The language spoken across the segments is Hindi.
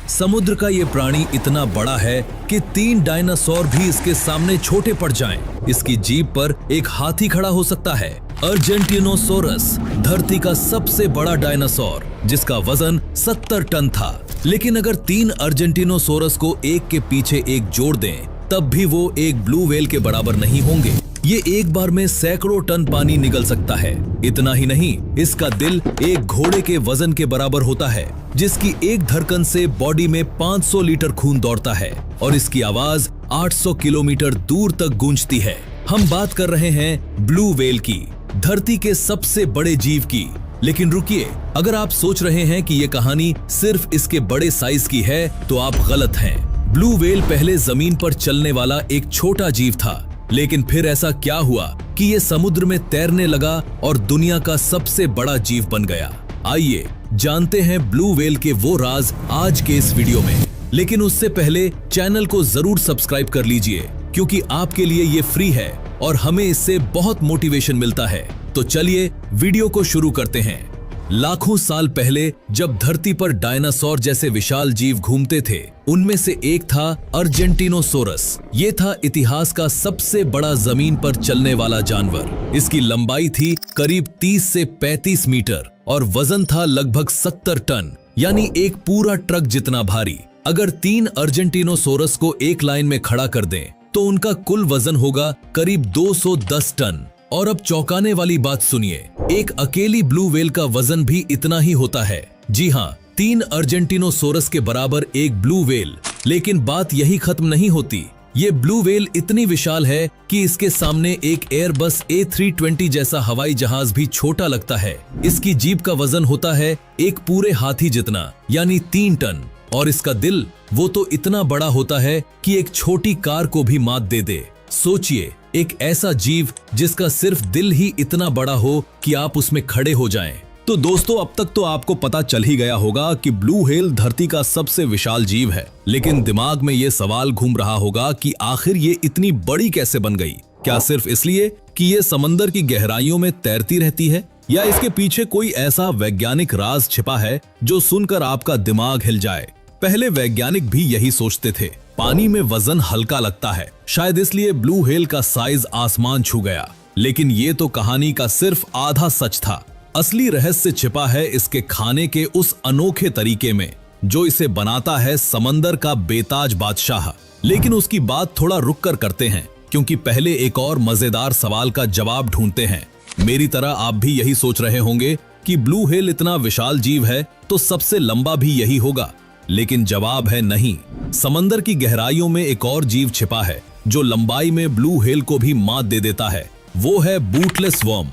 समुद्र का ये प्राणी इतना बड़ा है कि 3 डायनासोर भी इसके सामने छोटे पड़ जाएं। इसकी जीभ पर एक हाथी खड़ा हो सकता है। अर्जेंटिनोसोरस धरती का सबसे बड़ा डायनासोर, जिसका वजन 70 टन था। लेकिन अगर 3 अर्जेंटिनोसोरस को एक के पीछे एक जोड़ दें, तब भी वो एक ब्लू व्हेल के बराबर नहीं होंगे। ये एक बार में सैकड़ों टन पानी निगल सकता है। इतना ही नहीं, इसका दिल एक घोड़े के वजन के बराबर होता है, जिसकी एक धड़कन से बॉडी में 500 लीटर खून दौड़ता है और इसकी आवाज 800 किलोमीटर दूर तक गूंजती है। हम बात कर रहे हैं ब्लू व्हेल की, धरती के सबसे बड़े जीव की। लेकिन रुकिए, अगर आप सोच रहे हैं कि ये कहानी सिर्फ इसके बड़े साइज की है, तो आप गलत हैं। ब्लू व्हेल पहले जमीन पर चलने वाला एक छोटा जीव था, लेकिन फिर ऐसा क्या हुआ कि ये समुद्र में तैरने लगा और दुनिया का सबसे बड़ा जीव बन गया। आइए जानते हैं ब्लू व्हेल के वो राज आज के इस वीडियो में। लेकिन उससे पहले चैनल को जरूर सब्सक्राइब कर लीजिए, क्योंकि आपके लिए ये फ्री है और हमें इससे बहुत मोटिवेशन मिलता है। तो चलिए वीडियो को शुरू करते हैं। लाखों साल पहले जब धरती पर डायनासोर जैसे विशाल जीव घूमते थे, उनमें से एक था अर्जेंटिनोसोरस। ये था इतिहास का सबसे बड़ा जमीन पर चलने वाला जानवर। इसकी लंबाई थी करीब 30 से 35 मीटर और वजन था लगभग 70 टन, यानी एक पूरा ट्रक जितना भारी। अगर 3 अर्जेंटिनोसोरस को एक लाइन में खड़ा कर दें, तो उनका कुल वजन होगा करीब 210 टन। और अब चौंकाने वाली बात सुनिए, एक अकेली ब्लू व्हेल का वजन भी इतना ही होता है। जी हाँ, 3 अर्जेंटिनोसोरस के बराबर एक ब्लू व्हेल। लेकिन बात यही खत्म नहीं होती। ये ब्लू व्हेल इतनी विशाल है कि इसके सामने एक एयरबस A320 जैसा हवाई जहाज भी छोटा लगता है। इसकी जीभ का वजन होता है एक पूरे हाथी जितना, यानी 3 टन। और इसका दिल वो तो इतना बड़ा होता है कि एक छोटी कार को भी मात दे दे। सोचिए, एक ऐसा जीव जिसका सिर्फ दिल ही इतना बड़ा हो कि आप उसमें खड़े हो जाएं। तो दोस्तों, अब तक तो आपको पता चल ही गया होगा कि ब्लू व्हेल धरती का सबसे विशाल जीव है। लेकिन दिमाग में ये सवाल घूम रहा होगा कि आखिर ये इतनी बड़ी कैसे बन गई? क्या सिर्फ इसलिए कि ये समंदर की गहराइयों में तैरती रहती है, या इसके पीछे कोई ऐसा वैज्ञानिक राज छिपा है जो सुनकर आपका दिमाग हिल जाए? पहले वैज्ञानिक भी यही सोचते थे। पानी में वजन हल्का लगता है, शायद इसलिए ब्लू व्हेल का साइज आसमान छू गया। लेकिन ये तो कहानी का सिर्फ आधा सच था। असली रहस्य छिपा है इसके खाने के उस अनोखे तरीके में, जो इसे बनाता है समंदर का बेताज बादशाह। लेकिन उसकी बात थोड़ा रुक कर करते हैं, क्योंकि पहले एक और मजेदार सवाल का जवाब ढूंढते हैं। मेरी तरह आप भी यही सोच रहे होंगे कि ब्लू व्हेल इतना विशाल जीव है तो सबसे लंबा भी यही होगा। लेकिन जवाब है नहीं। समंदर की गहराइयों में एक और जीव छिपा है जो लंबाई में ब्लू व्हेल को भी मात दे देता है। वो है बूटलेस वर्म।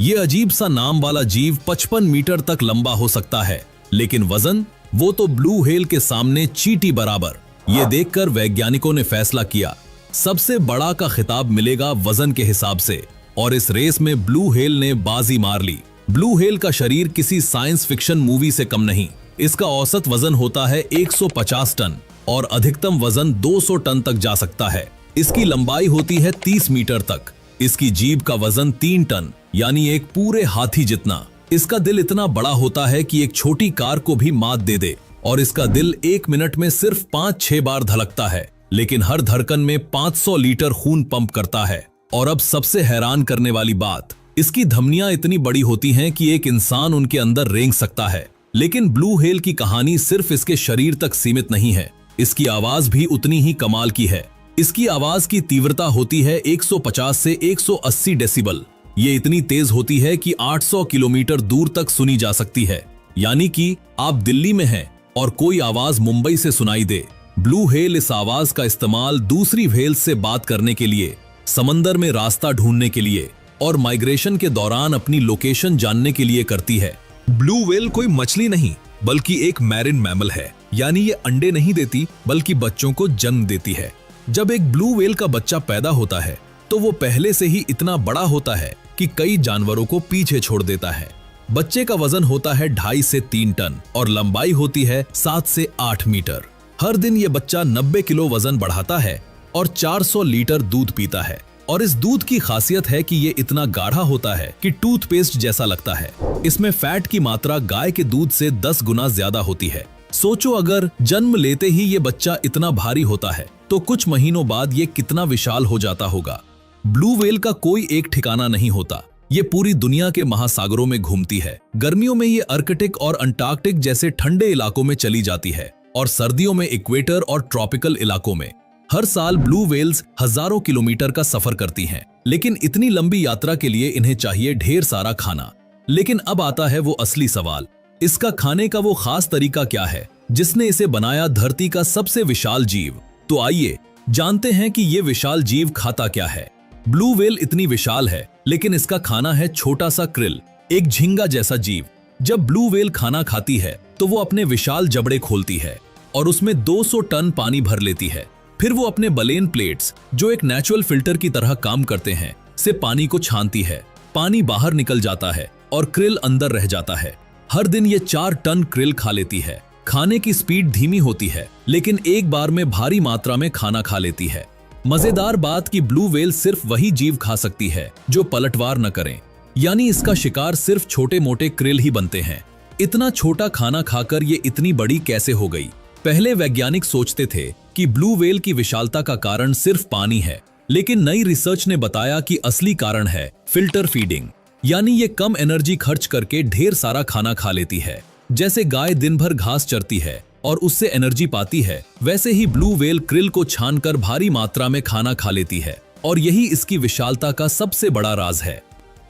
ये अजीब सा नाम वाला जीव 55 मीटर तक लंबा हो सकता है, लेकिन वजन वो तो ब्लू व्हेल के सामने चींटी बराबर। ये देखकर वैज्ञानिकों ने फैसला किया, सबसे बड़ा का खिताब मिलेगा वजन के हिसाब से। और इस रेस में ब्लू व्हेल ने बाजी मार ली। ब्लू व्हेल का शरीर किसी साइंस फिक्शन मूवी से कम नहीं। इसका औसत वजन होता है 150 टन और अधिकतम वजन 200 टन तक जा सकता है। इसकी लंबाई होती है 30 मीटर तक। इसकी जीभ का वजन 3 टन, यानी एक पूरे हाथी जितना। इसका दिल इतना बड़ा होता है कि एक छोटी कार को भी मात दे दे। और इसका दिल 1 मिनट में सिर्फ 5-6 बार धड़कता है, लेकिन हर धड़कन में 500 लीटर खून पंप करता है। और अब सबसे हैरान करने वाली बात, इसकी धमनियां इतनी बड़ी होती हैं कि एक इंसान उनके अंदर रेंग सकता है। लेकिन ब्लू व्हेल की कहानी सिर्फ इसके शरीर तक सीमित नहीं है। इसकी आवाज भी उतनी ही कमाल की है। इसकी आवाज की तीव्रता होती है 150 से 180 डेसिबल। ये इतनी तेज होती है कि 800 किलोमीटर दूर तक सुनी जा सकती है। यानी कि आप दिल्ली में हैं और कोई आवाज मुंबई से सुनाई दे, ब्लू व्हेल इस आवाज का इस्तेमाल दूसरी व्हेल से बात करने के लिए, समंदर में रास्ता ढूंढने के लिए और माइग्रेशन के दौरान अपनी लोकेशन जानने के लिए करती है। ब्लू व्हेल कोई मछली नहीं, बल्कि एक मैरिन मैमल है। यानी ये अंडे नहीं देती, बल्कि बच्चों को जन्म देती है। जब एक ब्लू व्हेल का बच्चा पैदा होता है, तो वो पहले से ही इतना बड़ा होता है कि कई जानवरों को पीछे छोड़ देता है। बच्चे का वजन होता है 2.5 से 3 टन और लंबाई होती है 7 से 8 मीटर। हर दिन ये बच्चा 90 किलो वजन बढ़ाता है और 400 लीटर दूध पीता है। और इस दूध की खासियत है कि ये इतना गाढ़ा होता है कि टूथपेस्ट जैसा लगता है। इसमें फैट की मात्रा गाय के दूध से 10 गुना ज्यादा होती है। सोचो अगर जन्म लेते ही ये बच्चा इतना भारी होता है तो कुछ महीनों बाद ये कितना विशाल हो जाता होगा। ब्लू व्हेल का कोई एक ठिकाना नहीं होता। ये पूरी दुनिया के महासागरों में घूमती है। गर्मियों में ये आर्कटिक और अंटार्कटिक जैसे ठंडे इलाकों में चली जाती है और सर्दियों में इक्वेटर और ट्रॉपिकल इलाकों में। हर साल ब्लू व्हेल्स हजारों किलोमीटर का सफर करती हैं, लेकिन इतनी लंबी यात्रा के लिए इन्हें चाहिए ढेर सारा खाना। लेकिन अब आता है वो असली सवाल, इसका खाने का वो खास तरीका क्या है जिसने इसे बनाया धरती का सबसे विशाल जीव। तो आइए जानते हैं कि ये विशाल जीव खाता क्या है। ब्लू व्हेल इतनी विशाल है, लेकिन इसका खाना है छोटा सा क्रिल, एक झींगा जैसा जीव। जब ब्लू व्हेल खाना खाती है तो वो अपने विशाल जबड़े खोलती है और उसमें 200 टन पानी भर लेती है। फिर वो अपने बलेन प्लेट्स, जो एक नेचुरल फिल्टर की तरह काम करते हैं, से पानी को छानती है। पानी बाहर निकल जाता है और क्रिल अंदर रह जाता है। हर दिन ये 4 टन क्रिल खा लेती है। खाने की स्पीड धीमी होती है, लेकिन एक बार में भारी मात्रा में खाना खा लेती है। मजेदार बात कि ब्लू व्हेल सिर्फ वही जीव खा सकती है जो पलटवार न करें, यानी इसका शिकार सिर्फ छोटे मोटे क्रिल ही बनते हैं। इतना छोटा खाना खाकर ये इतनी बड़ी कैसे हो गई? पहले वैज्ञानिक सोचते थे कि ब्लू व्हेल की विशालता का कारण सिर्फ पानी है, लेकिन नई रिसर्च ने बताया कि असली कारण है फिल्टर फीडिंग, यानी ये कम एनर्जी खर्च करके ढेर सारा खाना खा लेती है। जैसे गाय दिन भर घास चरती है और उससे एनर्जी पाती है, वैसे ही ब्लू व्हेल क्रिल को छानकर भारी मात्रा में खाना खा लेती है, और यही इसकी विशालता का सबसे बड़ा राज है।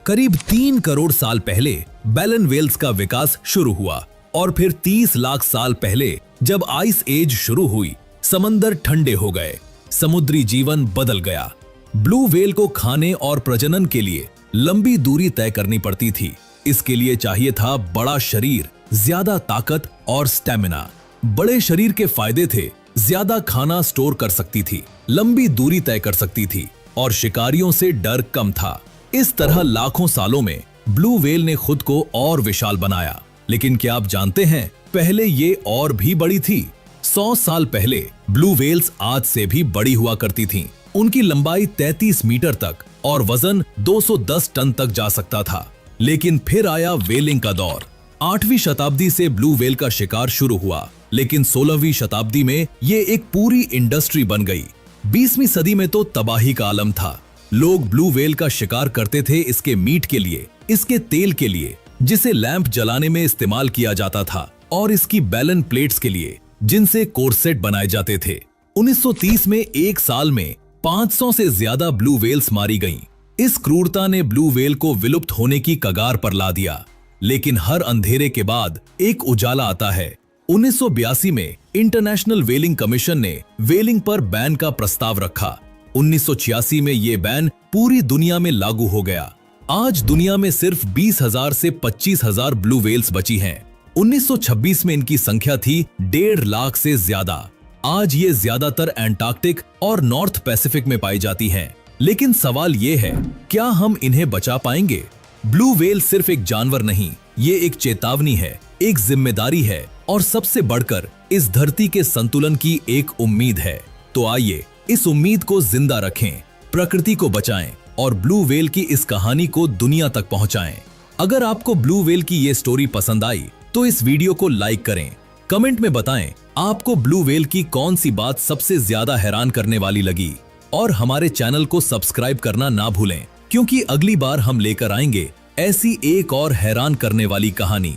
करीब 3 करोड़ साल पहले बैलन व्हेल्स का विकास शुरू हुआ और फिर 30 लाख साल पहले जब आइस एज शुरू हुई, समंदर ठंडे हो गए, समुद्री जीवन बदल गया। ब्लू व्हेल को खाने और प्रजनन के लिए लंबी दूरी तय करनी पड़ती थी। इसके लिए चाहिए था बड़ा शरीर, ज्यादा ताकत और स्टेमिना। बड़े शरीर के फायदे थे, ज्यादा खाना स्टोर कर सकती थी, लंबी दूरी तय कर सकती थी और शिकारियों से डर कम था। इस तरह लाखों सालों में ब्लू व्हेल ने खुद को और विशाल बनाया। लेकिन क्या आप जानते हैं, पहले ये और भी बड़ी थी। 100 साल पहले ब्लू व्हेल्स आज से भी बड़ी हुआ करती थीं। उनकी लंबाई 33 मीटर तक और वजन 210 टन तक जा सकता था। लेकिन फिर आया व्हेलिंग का दौर। 8वीं शताब्दी से ब्लू व्हेल का शिकार शुरू हुआ, लेकिन 16वीं शताब्दी में ये एक पूरी इंडस्ट्री बन गई। 20वीं सदी में तो तबाही का आलम था। लोग ब्लू व्हेल का शिकार करते थे इसके मीट के लिए, इसके तेल के लिए जिसे लैंप जलाने में इस्तेमाल किया जाता था, और इसकी बैलन प्लेट्स के लिए जिनसे कोरसेट बनाए जाते थे। 1930 में एक साल में 500 से ज्यादा ब्लू व्हेल्स मारी गईं। इस क्रूरता ने ब्लू व्हेल को विलुप्त होने की कगार पर ला दिया। लेकिन हर अंधेरे के बाद एक उजाला आता है। 1982 में इंटरनेशनल व्हेलिंग कमीशन ने व्हेलिंग पर बैन का प्रस्ताव रखा। 1986 में ये बैन पूरी दुनिया में लागू हो गया। आज दुनिया में सिर्फ 20,000 से 25,000 ब्लू व्हेल्स बची हैं। 1926 में इनकी संख्या थी 1.5 लाख से ज्यादा। आज ये ज्यादातर अंटार्कटिक और नॉर्थ पैसिफिक में पाई जाती हैं। लेकिन सवाल ये है, क्या हम इन्हें बचा पाएंगे? ब्लू व्हेल सिर्फ एक जानवर नहीं, ये एक चेतावनी है, एक जिम्मेदारी है और सबसे बढ़कर इस धरती के संतुलन की एक उम्मीद है। तो आइए इस उम्मीद को जिंदा रखें, प्रकृति को बचाएं और ब्लू व्हेल की इस कहानी को दुनिया तक पहुंचाएं। अगर आपको ब्लू व्हेल की ये स्टोरी पसंद आई तो इस वीडियो को लाइक करें। कमेंट में बताएं आपको ब्लू व्हेल की कौन सी बात सबसे ज्यादा हैरान करने वाली लगी, और हमारे चैनल को सब्सक्राइब करना ना भूलें, क्योंकि अगली बार हम लेकर आएंगे ऐसी एक और हैरान करने वाली कहानी।